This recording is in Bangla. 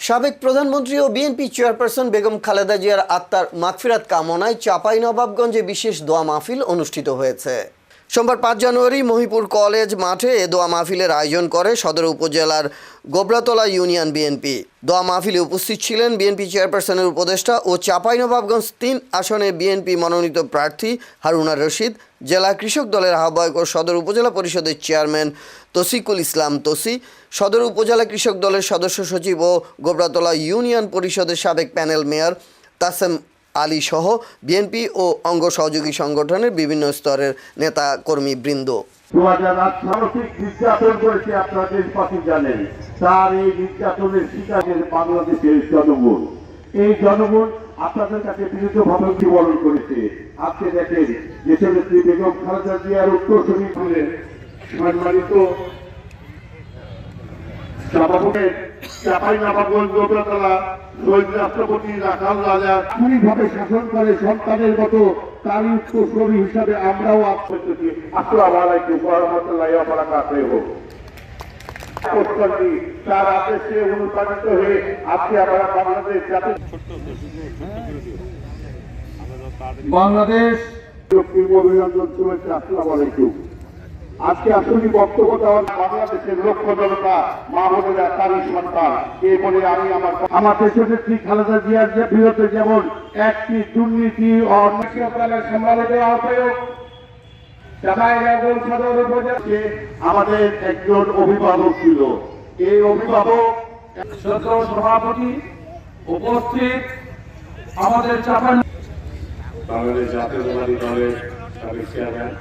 সাবেক প্রধানমন্ত্রী ও বিএনপি চেয়ারপারসন বেগম খালেদা জিয়ার আত্মার মাগফিরাত কামনায় চাঁপাইনবাবগঞ্জে বিশেষ দোয়া মাহফিল অনুষ্ঠিত হয়েছে। সোমবার 5 জানুয়ারি মহিপুর কলেজ মাঠে এ দোয়া মাহফিলের আয়োজন করে সদর উপজেলার গোবরাতলা ইউনিয়ন বিএনপি। দোয়া মাহফিলে উপস্থিত ছিলেন বিএনপি চেয়ারপারসনের উপদেষ্টা ও চাঁপাইনবাবগঞ্জ 3 আসনে বিএনপি মনোনীত প্রার্থী হারুনা রশিদ, জেলা কৃষক দলের আহ্বায়ক ও সদর উপজেলা পরিষদের চেয়ারম্যান তৌসিকুল ইসলাম তোসি, সদর উপজেলা কৃষক দলের সদস্য সচিব ও গোবরাতলা ইউনিয়ন পরিষদের সাবেক প্যানেল মেয়র তাসেম আলী সহ বিএনপি ও অঙ্গ সহযোগী সংগঠনের বিভিন্ন স্তরের নেতা কর্মী বৃন্দ। 2008 মানসিক নির্যাতন করেছে, আপনারা দেশবাসী জানেন। তার এই নির্যাতনের শিকারের বাংলাদেশের জনগণ, এই জনগণ আপনাদের কাছে বিরুদ্ধভাবে বিবরণ করেছে। আজকে দেখেন দেশনেত্রী বেগম খালেদা জিয়ার উত্তরসূরি হলেন সম্মানিত সভাপতি চাঁপাইনবাবগঞ্জ গোবরাতলা শহীদ রাষ্ট্রপতি রাখাল রাজা পুরীভাবে শাসন করে সন্তানের মতো, তার উত্তরসূরি হিসাবে আমরাও আসসালামু আলাইকুম ওয়া রাহমাতুল্লাহি ওয়া বারাকাতুহু। তার আদেশে অনুপ্রাণিত হয়ে আজকে আমরা বাংলাদেশ অভিনন্দন শুভেচ্ছা। আসসালামু আলাইকুম। আজকে আসলে বক্তব্য দেওয়ার বাংলাদেশের লক্ষ্য জনতা মা বোনেরা তারই সন্তান। এই বলে আমি আমার দেশনেত্রী খালেদা জিয়ার বিরুদ্ধে যেমন একটি দুর্নীতি ও অন্যায়ের সম্মানিত আহ্বায়ক চাঁপাইনবাবগঞ্জ সদর উপজেলাকে আমাদের একজন অভিভাবক ছিল। এই অভিভাবক সভাপতি উপস্থিত আমাদের বাংলাদেশ জাতীয়তাবাদী দলের সাবেক চেয়ারম্যান